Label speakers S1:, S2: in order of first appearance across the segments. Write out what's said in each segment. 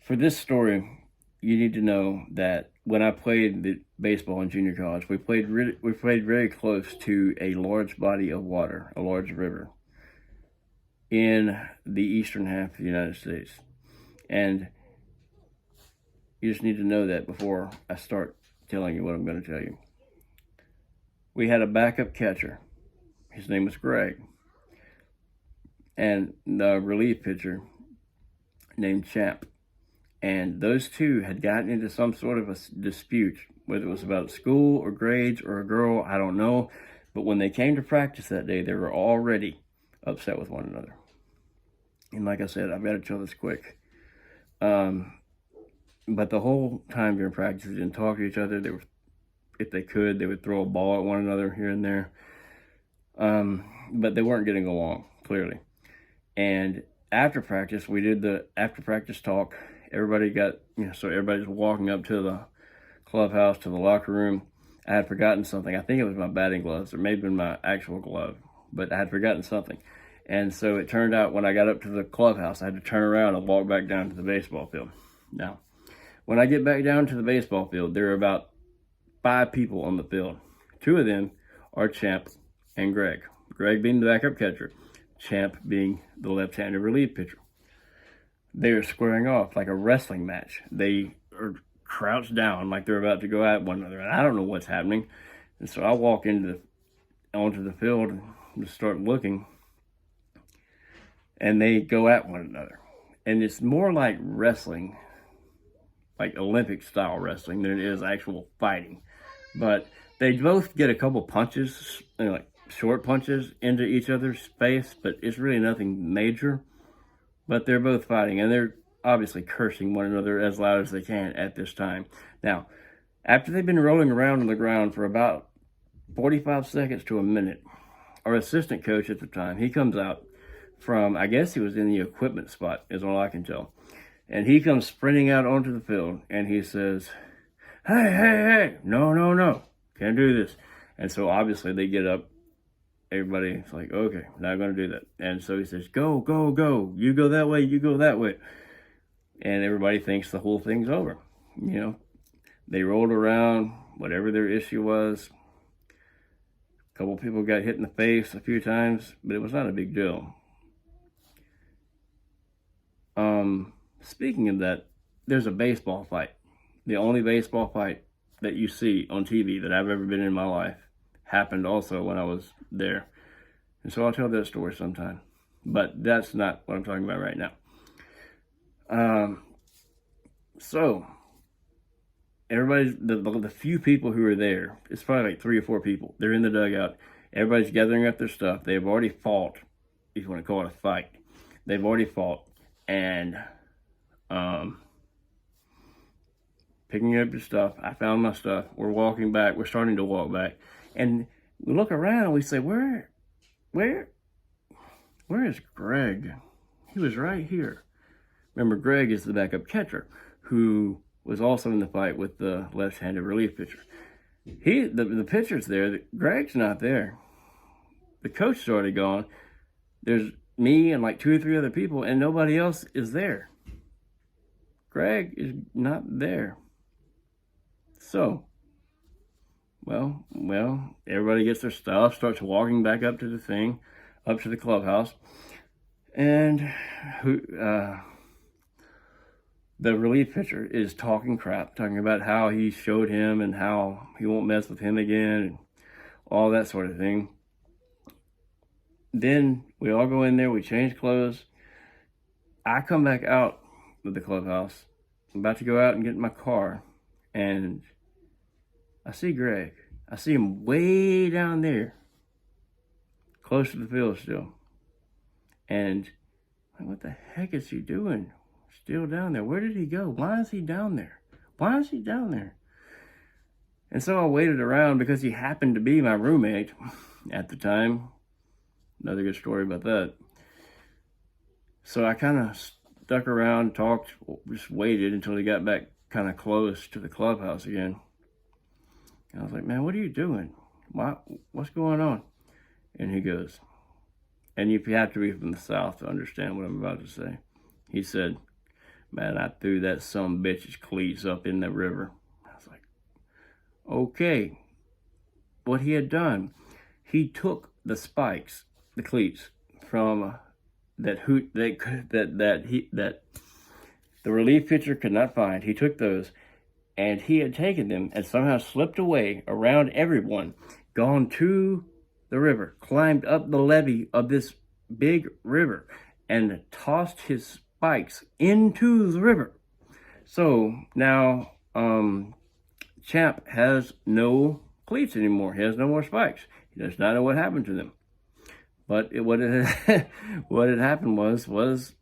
S1: For this story, you need to know that when I played the baseball in junior college, we played very close to a large body of water, a large river in the eastern half of the United States. And you just need to know that before I start telling you what I'm going to tell you. We had a backup catcher. His name was Greg. And the relief pitcher named Champ. And those two had gotten into some sort of a dispute, whether it was about school or grades or a girl, I don't know. But when they came to practice that day, they were already upset with one another. And like I said, I better tell this quick. But the whole time during practice, they didn't talk to each other. If they could, they would throw a ball at one another here and there. But they weren't getting along, clearly. And after practice, we did the after practice talk. Everybody got, so everybody's walking up to the clubhouse, to the locker room. I had forgotten something. I think it was my batting gloves, or maybe my actual glove, but I had forgotten something. And so it turned out when I got up to the clubhouse, I had to turn around and walk back down to the baseball field. Now, when I get back down to the baseball field, there are about 5 people on the field. 2 of them are Champ and Greg. Greg being the backup catcher, Champ being the left-handed relief pitcher. They are squaring off like a wrestling match. They are crouched down like they're about to go at one another, and I don't know what's happening. And so I walk onto the field and start looking, and they go at one another. And it's more like wrestling, like Olympic-style wrestling, than it is actual fighting. But they both get a couple punches, like short punches into each other's face, but it's really nothing major. But they're both fighting, and they're obviously cursing one another as loud as they can at this time. Now, after they've been rolling around on the ground for about 45 seconds to a minute, our assistant coach at the time, he comes out from, I guess he was in the equipment spot, is all I can tell. And he comes sprinting out onto the field, and he says, hey, no, can't do this. And so obviously they get up. Everybody's like, okay, not going to do that. And so he says, go. You go that way, you go that way. And everybody thinks the whole thing's over. They rolled around, whatever their issue was. A couple people got hit in the face a few times, but it was not a big deal. Speaking of that, there's a baseball fight. The only baseball fight that you see on TV that I've ever been in my life happened also when I was there. And so I'll tell that story sometime. But that's not what I'm talking about right now. So everybody's, the few people who are there, it's probably like 3 or 4 people. They're in the dugout. Everybody's gathering up their stuff. They've already fought, if you want to call it a fight. They've already fought. And picking up your stuff. I found my stuff. We're walking back. We're starting to walk back. And we look around and we say, where is Greg? He was right here. Remember, Greg is the backup catcher who was also in the fight with the left-handed relief pitcher. The pitcher's there. Greg's not there. The coach is already gone. There's me and like 2 or 3 other people, and nobody else is there. Greg is not there. So, well, everybody gets their stuff, starts walking back up to the clubhouse, and the relief pitcher is talking crap, talking about how he showed him and how he won't mess with him again, and all that sort of thing. Then we all go in there, we change clothes. I come back out of the clubhouse. I'm about to go out and get in my car, and I see Greg. I see him way down there, close to the field still. And what the heck is he doing? Still down there. Where did he go? Why is he down there? And so I waited around because he happened to be my roommate at the time. Another good story about that. So I kind of stuck around, talked, just waited until he got back kind of close to the clubhouse again. And I was like, man, what are you doing? What's going on? And he goes, and you have to be from the South to understand what I'm about to say. He said, Man, I threw that some bitch's cleats up in the river. I was like, okay. What he had done, he took the spikes, the cleats, from that the relief pitcher could not find. He took those, and he had taken them and somehow slipped away around everyone, gone to the river, climbed up the levee of this big river, and tossed his spikes into the river. So now Champ has no cleats anymore. He has no more spikes. He does not know what happened to them. But what had happened was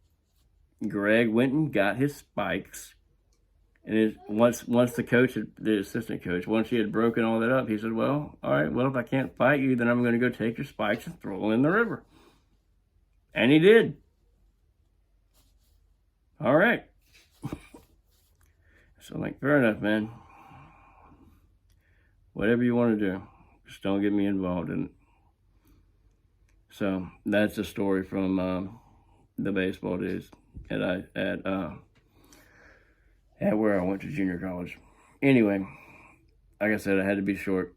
S1: Greg went and got his spikes, and once the assistant coach, once he had broken all that up, he said, "Well, all right. Well, if I can't fight you, then I'm going to go take your spikes and throw them in the river." And he did. All right. So I'm like, fair enough, man. Whatever you want to do, just don't get me involved in it. So that's a story from the baseball days at where I went to junior college. Anyway, like I said, I had to be short.